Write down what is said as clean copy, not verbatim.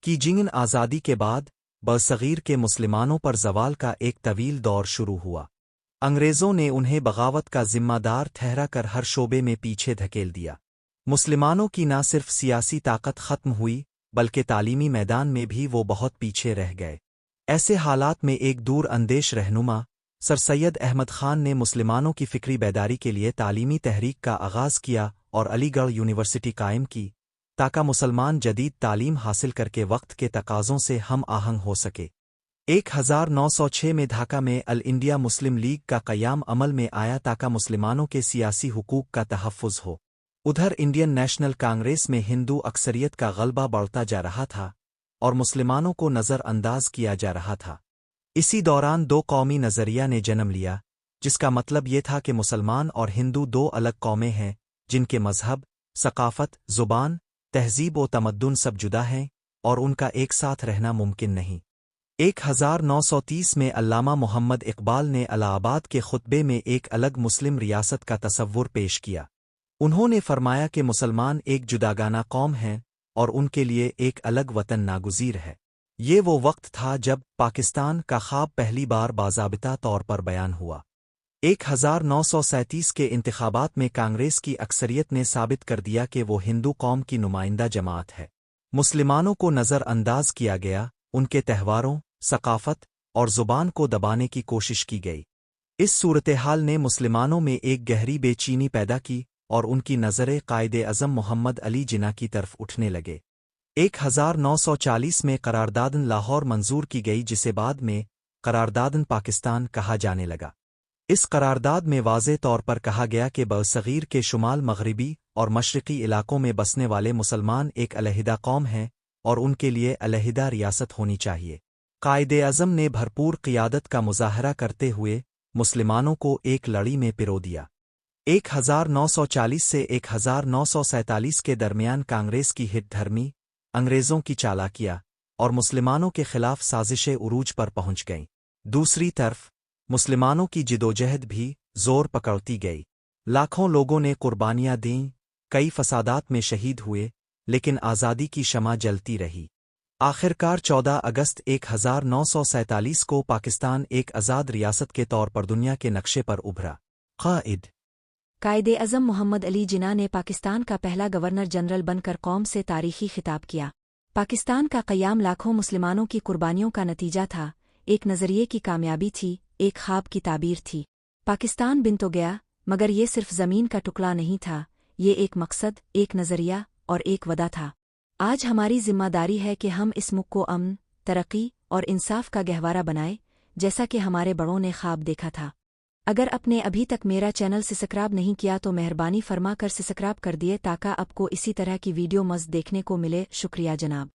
کی जिंगन आज़ादी के बाद बरसगीर के मुसलमानों पर जवाल का एक तवील दौर शुरू हुआ। अंग्रेज़ों ने उन्हें बगावत का जिम्मेदार ठहरा कर हर शोबे में पीछे धकेल दिया। मुसलमानों की न सिर्फ सियासी ताकत ख़त्म हुई बल्कि तालीमी मैदान में भी वो बहुत पीछे रह गए। ऐसे हालात में एक दूर अंदेश रहनुमा सर सैयद अहमद ख़ान ने मुसलमानों की फ़िक्री बेदारी के लिए तालीमी तहरीक का आगाज़ किया और अलीगढ़ यूनिवर्सिटी कायम की ताकि मुसलमान जदीद तालीम हासिल करके वक्त के तकाज़ों से हम आहंग हो सके। 1906 में ढाका में अल इंडिया मुस्लिम लीग का क़याम अमल में आया ताकि मुसलमानों के सियासी हुकूक का तहफ़्फ़ुज़ हो। उधर इंडियन नेशनल कांग्रेस में हिंदू अक्सरियत का गलबा बढ़ता जा रहा था और मुसलमानों को नज़रअंदाज किया जा रहा था। इसी दौरान दो कौमी नज़रिया ने जन्म लिया, जिसका मतलब ये था कि मुसलमान और हिंदू दो अलग कौमें हैं जिनके मज़हब, सक़ाफ़त, ज़ुबान, तहज़ीब व तमद्दुन सब जुदा हैं और उनका एक साथ रहना मुमकिन नहीं। 1930 में अल्लामा मोहम्मद इकबाल ने इलाहाबाद के खुतबे में एक अलग मुस्लिम रियासत का तसव्वुर पेश किया। उन्होंने फरमाया कि मुसलमान एक जुदागाना कौम हैं और उनके लिए एक अलग वतन नागुज़ीर है। ये वो वक्त था जब पाकिस्तान का ख्वाब पहली बार बाज़ाबिता तौर पर बयान हुआ। 1937 के इंतखाबात में कांग्रेस की अक्सरियत ने साबित कर दिया कि वो हिंदू कौम की नुमाइंदा जमात है। मुसलमानों को नज़रअंदाज किया गया, उनके त्यौहारों, सक़ाफ़त और ज़ुबान को दबाने की कोशिश की गई। इस सूरत-ए-हाल ने मुसलमानों में एक गहरी बेचैनी पैदा की और उनकी नज़रें कायदे-अज़म मोहम्मद अली जिन्ना की तरफ उठने लगे। 1940 में करारदादन लाहौर मंजूर की गई, जिसे बाद में करारदादन पाकिस्तान कहा जाने लगा। इस करारदाद में वाज़े तौर पर कहा गया कि बरसगीर के शुमाल मगरिबी और मशरक़ी इलाकों में बसने वाले मुसलमान एक अलहदा कौम हैं और उनके लिए अलहदा रियासत होनी चाहिए। कायदे-अज़म ने भरपूर क़ियादत का मुज़ाहरा करते हुए मुसलमानों को एक लड़ी में पिरो दिया। 1940 से 1947 के दरमियान कांग्रेस की हिट धर्मी, अंग्रेज़ों की चालाकियाँ और मुसलमानों के खिलाफ साजिशें उरूज पर पहुंच गईं। दूसरी तरफ मुसलमानों की जिदोजहद भी जोर पकड़ती गई। लाखों लोगों ने कुर्बानियाँ दीं, कई फसादात में शहीद हुए, लेकिन आज़ादी की शमा जलती रही। आखिरकार 14 अगस्त 1947 को पाकिस्तान एक आज़ाद रियासत के तौर पर दुनिया के नक्शे पर उभरा। कायदे-अज़म मोहम्मद अली जिन्ना ने पाकिस्तान का पहला गवर्नर जनरल बनकर कौम से तारीखी खिताब किया। पाकिस्तान का क़याम लाखों मुसलमानों की कुर्बानियों का नतीजा था, एक नज़रिए की कामयाबी थी, एक ख्वाब की ताबीर थी। पाकिस्तान बिन तो गया, मगर ये सिर्फ ज़मीन का टुकड़ा नहीं था, ये एक मकसद, एक नज़रिया और एक वदा था। आज हमारी ज़िम्मेदारी है कि हम इस मुल्क को अमन, तरक्की और इंसाफ का गहवारा बनाएं, जैसा कि हमारे बड़ों ने ख्वाब देखा था। अगर आपने अभी तक मेरा चैनल सब्सक्राइब नहीं किया तो मेहरबानी फरमा कर सब्सक्राइब कर दिए ताकि आपको इसी तरह की वीडियो मज़ीद देखने को मिले। शुक्रिया जनाब।